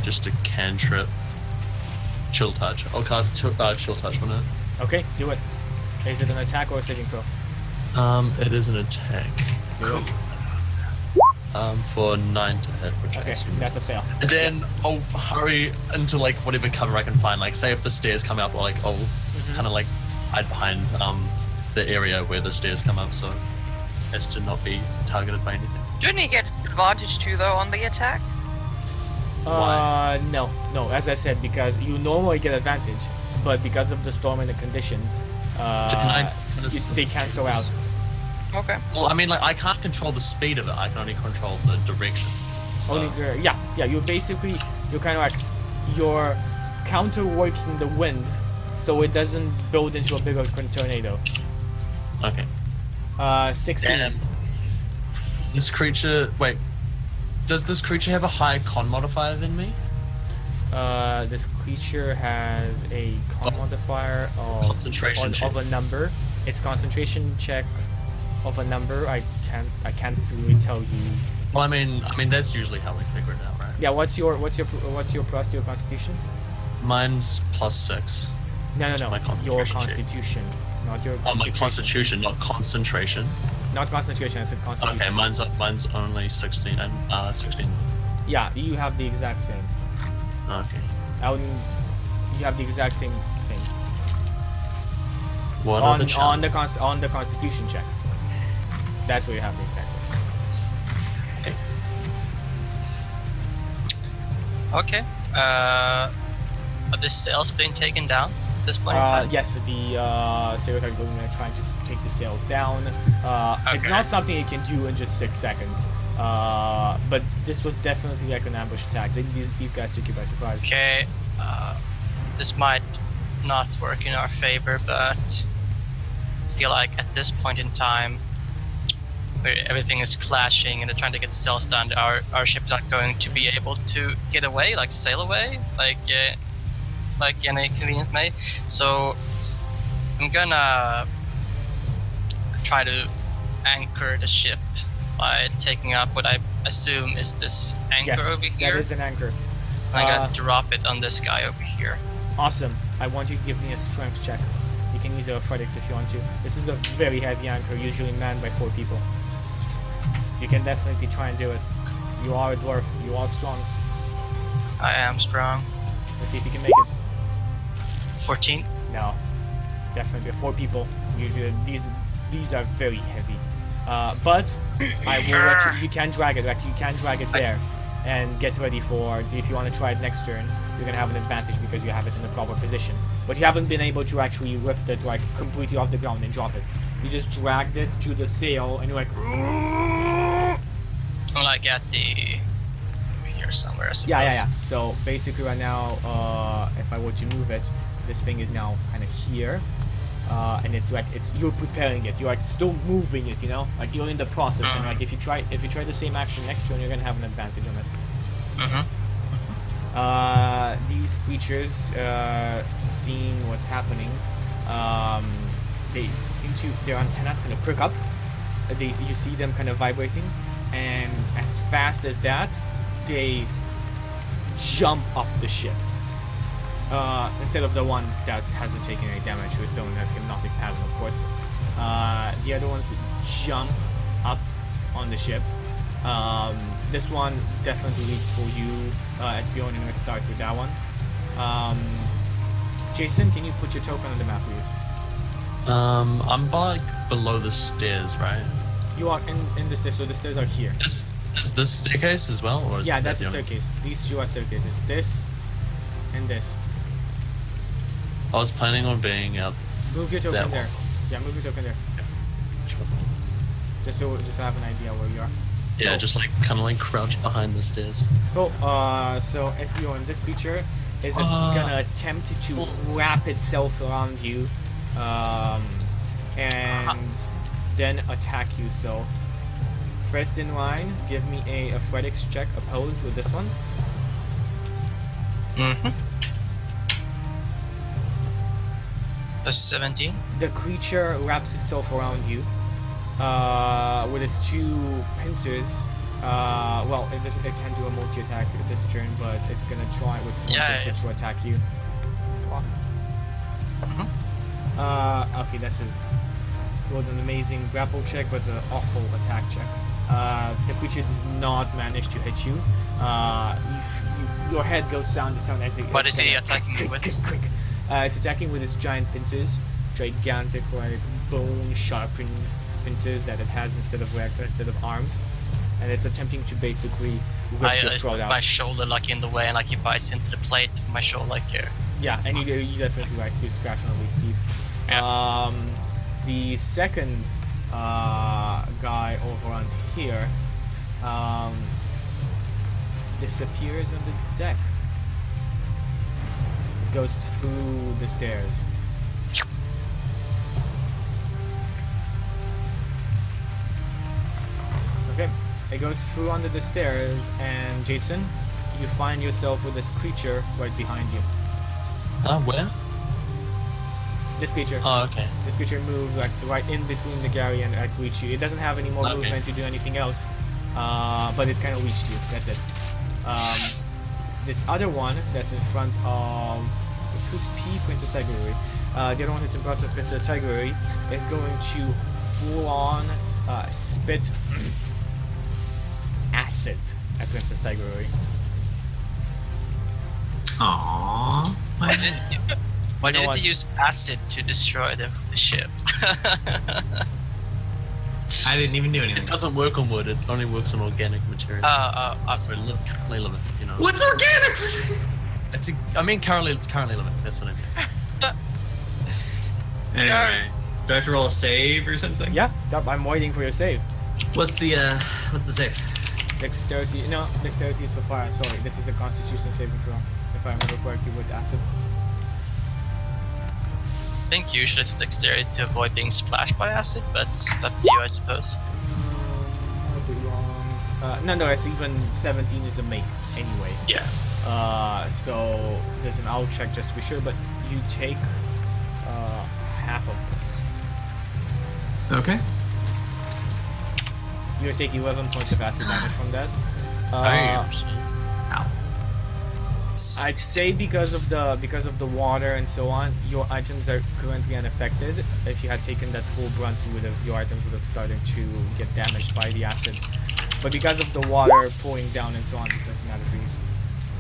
just a cantrip chill touch. I'll cast chill touch on it. Okay, do it. Is it an attack or a saving throw? It is an attack. Do it. For 9 to hit, which I Okay, assume that's a is. fail. And then I'll hurry into like whatever cover I can find. Like, say if the stairs come up, like I'll kind of like hide behind the area where the stairs come up, so as to not be targeted by anything. Didn't he get advantage too, though, on the attack? Why? No. As I said, because you normally get advantage, but because of the storm and the conditions, they cancel out. Okay. Well, I mean, like I can't control the speed of it. I can only control the direction. So. Only, yeah. You're kind of like you're counter working the wind, so it doesn't build into a bigger tornado. Okay. 16. Damn. This creature. Wait. Does this creature have a higher con modifier than me? This creature has a con modifier of Concentration check. of a number. Its concentration check of a number. I can't really tell you. Well, I mean that's usually how we figure it out, right? Yeah. What's your plus to your constitution? Mine's +6. No. My Your concentration check. constitution, not your. Oh, my constitution, not concentration. Not concentration. I said constitution. Okay, mine's only 16 and 16. Yeah, you have the exact same. Okay. You have the exact same thing What are the on chances? on the constitution check. That's where you have the exact same. Okay. Are the sails being taken down at this point in time? Yes, the sailors are going to try to take the sails down. It's Okay. not something you can do in just 6 seconds. But this was definitely like an ambush attack. These guys took you by surprise. Okay. This might not work in our favor, but I feel like at this point in time, where everything is clashing and they're trying to get the sails down, our ship is not going to be able to get away, like sail away, like in a convenient way. So I'm gonna try to anchor the ship by taking up what I assume is this anchor Yes, over that here. is an anchor. I'm gonna drop it on this guy over here. Awesome. I want you to give me a strength check. You can use athletics if you want to. This is a very heavy anchor, usually manned by 4 people. You can definitely try and do it. You are a dwarf. You are strong. I am strong. Let's see if you can make it. 14. No, definitely 4 people. Usually these are very heavy. But I will let you. You can drag it. Like you can drag it there, and get ready for if you want to try it next turn. You're gonna have an advantage because you have it in the proper position. But you haven't been able to actually lift it like completely off the ground and drop it. You just dragged it to the sail, and you're like. I'm like at the here somewhere. I suppose. Yeah. So basically, right now, if I were to move it, this thing is now kind of here, and it's like you're preparing it. You're like still moving it, you know, like you're in the process. And like if you try the same action next turn, you're gonna have an advantage on it. These creatures, seeing what's happening, they seem to their antennas kind of prick up. You see them kind of vibrating, and as fast as that, they jump up the ship. Instead of the one that hasn't taken any damage, who is still in a hypnotic pattern, of course. The other ones jump up on the ship. This one definitely leads for you, Espion, and let's start with that one. Jason, can you put your token on the map, please? I'm like below the stairs, right? You are in the stairs, so the stairs are here. Is this staircase as well, or is Yeah, that that's the the only- staircase. These 2 are staircases. This and this. I was planning on being out. Move your token That there. one. Yeah, move your token there. Just so I have an idea where you are. Yeah, Oh. just like kind of like crouched behind the stairs. Cool. So Esbjorn, this creature is gonna attempt to wrap itself around you, and then attack you. So first in line, give me a athletics check opposed with this one. That's 17. The creature wraps itself around you with its 2 pincers. Well, it can do a multi-attack this turn, but it's gonna try with one Yeah, pincer it's- to attack you. far? Okay, that's an amazing grapple check, but an awful attack check. The creature does not manage to hit you. Your head goes sound to sound as it. What is he kinda attacking me crick, with? crick, crick. It's attacking with its giant pincers, gigantic, like bone-sharpened pincers that it has instead of arms, and it's attempting to basically rip your I throat put out. my shoulder like in the way, and like he bites into the plate with my shoulder like here. Yeah, and you definitely like you scratch on Lee's teeth. Yeah. The second guy over on here disappears on the deck. Goes through the stairs. Okay, it goes through under the stairs, and Jason, you find yourself with this creature right behind you. Where? This creature. Oh, okay. This creature moved like right in between the Gary and reached you. It doesn't have any more Okay. movement to do anything else, but it kind of reached you. That's it. This other one that's in front of who's P? Princess Tiguri. The other one that's in front of Princess Tiguri is going to full on spit acid at Princess Tiguri. Aww. Why know didn't what? he use acid to destroy the ship? I didn't even do anything. It doesn't work on wood. It only works on organic materials. Sorry, living. You know. What's organic? I mean, currently living. That's what I mean. Anyway, do I have to roll a save or something? Yeah, I'm waiting for your save. What's the save? Dexterity. No, dexterity is for fire. Sorry, this is a Constitution saving throw. If I remember correctly, with acid. I think usually it's dexterity to avoid being splashed by acid, but that's up to you, I suppose. Might be wrong. Nonetheless, even 17 is a make anyway. Yeah. So there's an I'll check just to be sure, but you take half of this. Okay. You take 11 points of acid damage from that. Ow. I'd say because of the water and so on, your items are currently unaffected. If you had taken that full brunt, your items would have started to get damaged by the acid. But because of the water pouring down and so on, it doesn't matter for you.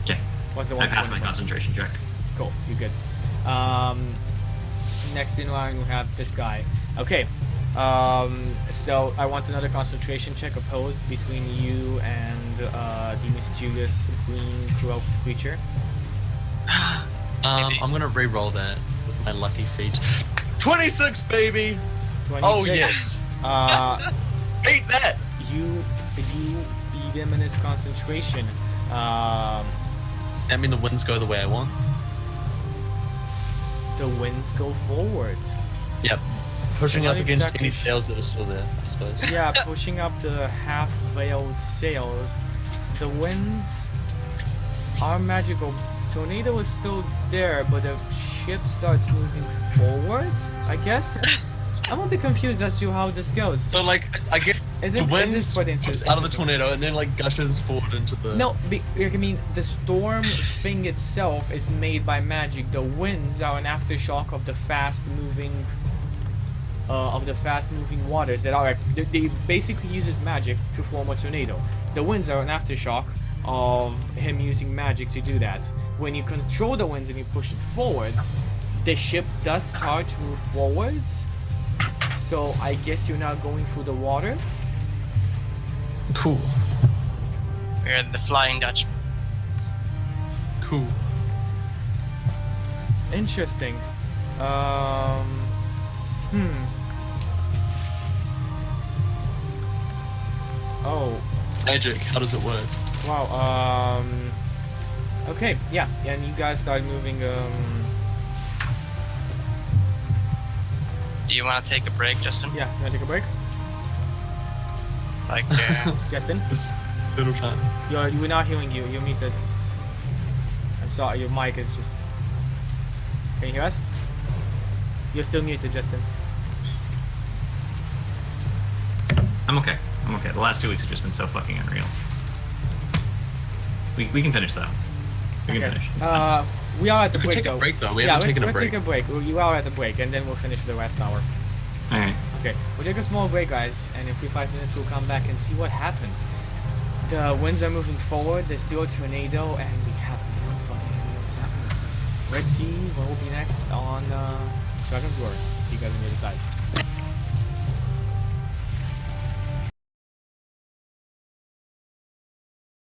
Okay. What's the I one? passed my concentration check. Cool, you're good. Next in line we have this guy. Okay. So I want another concentration check opposed between you and the mysterious green cloaked creature. I'm gonna re-roll that with my lucky feat. 26, baby. 26. Oh yes. Beat that. You beat him in his concentration. Does that mean the winds go the way I want? The winds go forward. Yep. Pushing Not up against exactly any sails that are still there, I suppose. Yeah, pushing up the half-veiled sails. The winds are magical. Tornado is still there, but the ship starts moving forward, I guess? I'm a bit confused as to how this goes. So like, I guess It the is- wind it is quite comes out of the interesting. tornado and then like gushes forward into the. No, I mean, the storm thing itself is made by magic. The winds are an aftershock of the fast-moving waters that are. They basically uses magic to form a tornado. The winds are an aftershock of him using magic to do that. When you control the winds and you push it forwards, the ship does start to move forwards. So I guess you're not going through the water. Cool. We're the Flying Dutchman. Cool. Interesting. Oh, Magic. How does it work? wow. Okay, yeah, and you guys start moving. Do you want to take a break, Justin? Yeah, you wanna take a break, Like, Justin? It's little time. We're not hearing you. You're muted. I'm sorry, your mic is just. Can you hear us? You're still muted, Justin. I'm okay. The last 2 weeks have just been so fucking unreal. We can finish though. We can Okay. finish. It's fine. We are at the We could break take though. a break though. We yeah, haven't taken a let's break. take a break. You are at the break, and then we'll finish the rest hour. All right. Okay, we'll take a small break, guys, and in 5 minutes we'll come back and see what happens. The winds are moving forward. There's still a tornado, and we have no fucking idea what's happening. Let's see what will be next on Dragon's Word. See you guys on the other side.